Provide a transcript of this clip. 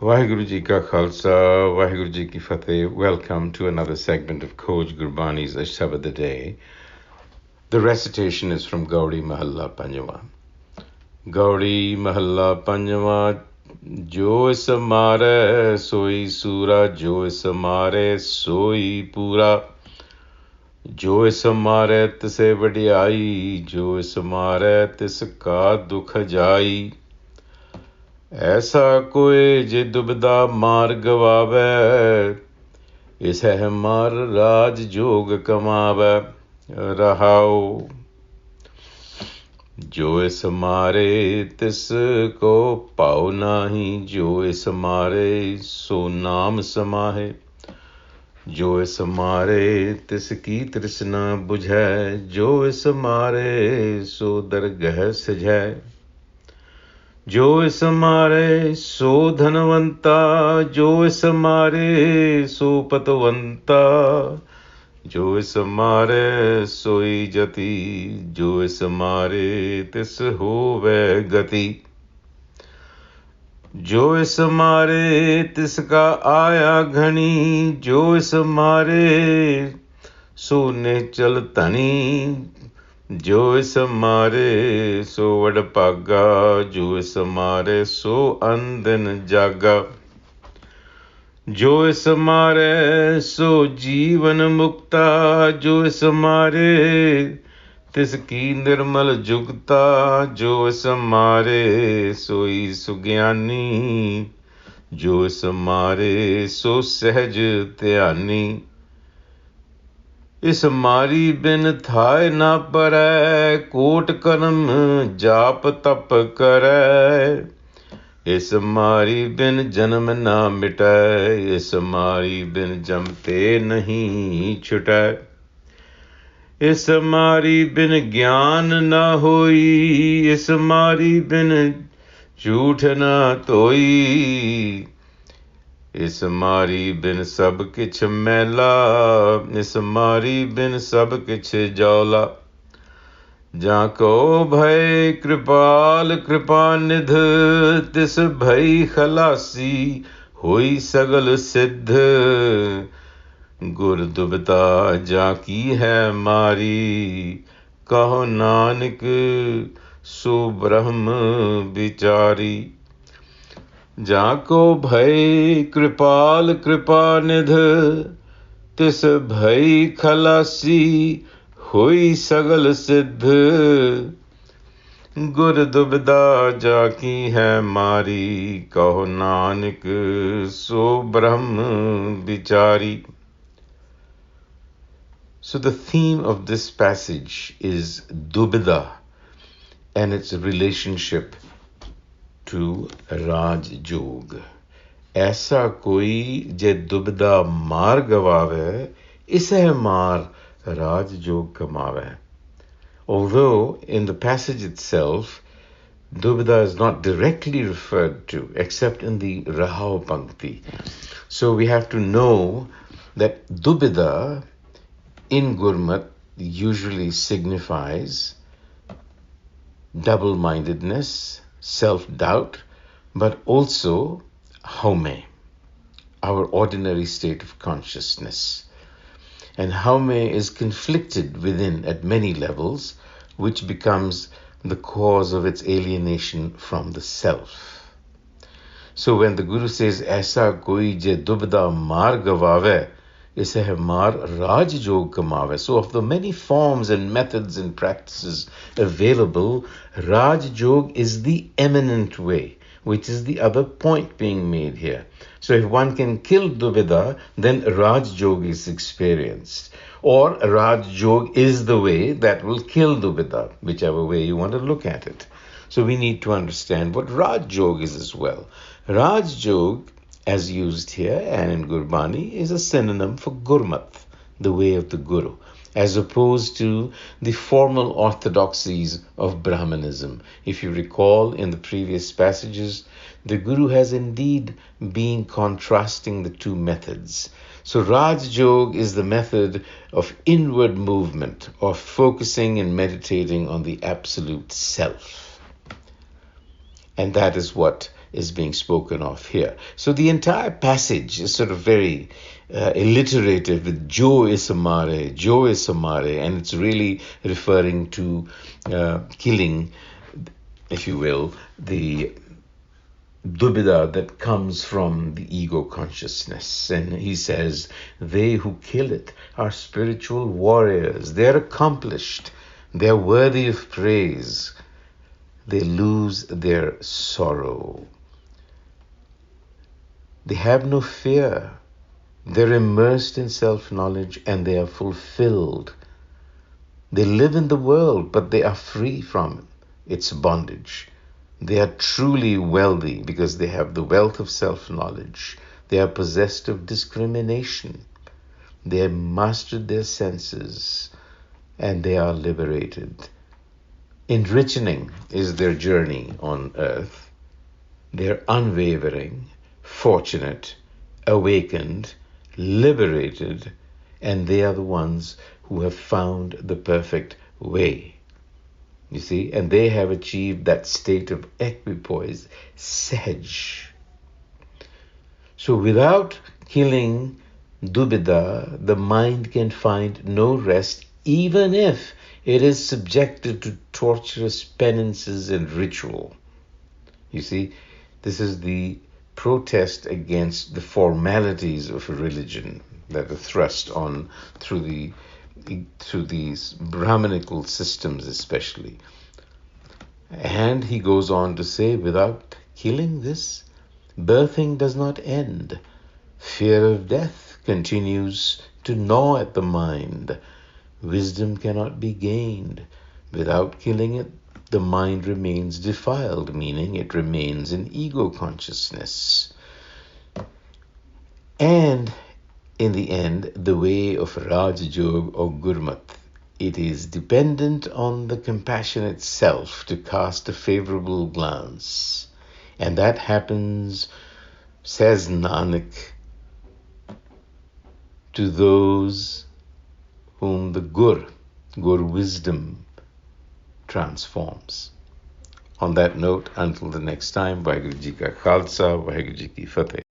Waheguru Ji Ka Khalsa, Waheguru Ji Ki Fateh. Welcome to another segment of Coach Gurbani's a-sabad-a-day. The recitation is from Gauri Mahalla Panjwa. Gauri Mahalla Panjwa, Jo is Mare Soi Sura, Jo is Mare Soi Pura. Jo is Mare Tise Vadiai, Jo is Mare Tis Ka Dukh Jai. ऐसा कोई जे दुबदा मार गवावे, इस है मार राज जोग कमावे। रहाओ जो इस मारे तिस को पाओ नाही, जो इस मारे सो नाम समाहे। जो इस मारे तिस की तृष्णा बुझै, जो इस मारे सो दरगह सजै। जो इस मारे सो धनवंता, जो इस मारे सो पतवंता। जो इस मारे सोई जति, जो इस मारे तिस होवे गति। जो इस मारे तिसका आया घनी, जो इस मारे सो निचल धनी। जो इस मारे सो वडभागा, जो इस मारे सो अंधन जागा। जो इस मारे सो जीवन मुक्ता, जो इस मारे तिसकी निर्मल जुगता। जो इस मारे सोई सुज्ञानी, जो इस मारे सो सहज ध्यानी। इस मारी बिन थाय ना परै, कोट कर्म जाप तप करै। इस मारी बिन जन्म ना मिटै, इस मारी बिन जमते नहीं छुटै। इस मारी बिन ज्ञान न होई, इस मारी बिन झूठ न धोई। इस मारी बिन सब किछ मैला, इस मारी बिन सब किछ जौला। जाको भय कृपाल कृपा निध, तिस भई खलासी होई सगल सिद्ध। गुर दुबता जाकी है मारी, कहो नानक सो ब्रह्म विचारी। जाको भय कृपाल कृपा निध, तिस भई खलासी होई सगल सिद्ध। गुर दुबदा जाकी है मारी, कहो नानक सो ब्रह्म विचारी. So the theme of this passage is Dubida and its relationship to Raj Jog. ऐसा कोई जे दुबदा मार गवावे, इसे मार Raj Jog कमावे. Although in the passage itself, Dubida is not directly referred to except in the Rahao Pankti. So we have to know that Dubida in Gurmat usually signifies double-mindedness, self-doubt, but also haume, our ordinary state of consciousness. And haume is conflicted within at many levels, which becomes the cause of its alienation from the self. So when the Guru says, Aisa koi je dubda mar gavave, ise hai mar Raj Jog kamave. So of the many forms and methods and practices available, Raj Jog is the eminent way, which is the other point being made here. So if one can kill Dubida, then Raj Jog is experienced. Or Raj Jog is the way that will kill Dubida, whichever way you want to look at it. So we need to understand what Raj Jog is as well. Raj Jog, as used here and in Gurbani, is a synonym for Gurmat, the way of the Guru, as opposed to the formal orthodoxies of Brahmanism. If you recall in the previous passages, the Guru has indeed been contrasting the two methods. So Raj Jog is the method of inward movement, of focusing and meditating on the absolute self. And that is what is being spoken of here. So the entire passage is sort of very alliterative with Jo is a mare, Jo is a mare, and it's really referring to killing, if you will, the dubida that comes from the ego consciousness. And he says, they who kill it are spiritual warriors. They're accomplished. They're worthy of praise. They lose their sorrow. They have no fear. They're immersed in self-knowledge and they are fulfilled. They live in the world, but they are free from its bondage. They are truly wealthy because they have the wealth of self-knowledge. They are possessed of discrimination. They have mastered their senses and they are liberated. Enriching is their journey on earth. They're unwavering, fortunate, awakened, liberated, and they are the ones who have found the perfect way. You see, and they have achieved that state of equipoise, sahaj. So without killing dubida, the mind can find no rest, even if it is subjected to torturous penances and ritual. You see, this is the protest against the formalities of religion that are thrust on through these Brahmanical systems especially. And he goes on to say, without killing this, birthing does not end. Fear of death continues to gnaw at the mind. Wisdom cannot be gained. Without killing it, the mind remains defiled, meaning it remains in ego consciousness. And in the end, the way of Raj Yog or Gurmat, it is dependent on the compassionate self to cast a favorable glance. And that happens, says Nanak, to those whom the Gur wisdom, transforms. On that note, until the next time, Vaheguru Ji Ka Khalsa, Vaheguru Ji Ki Fateh.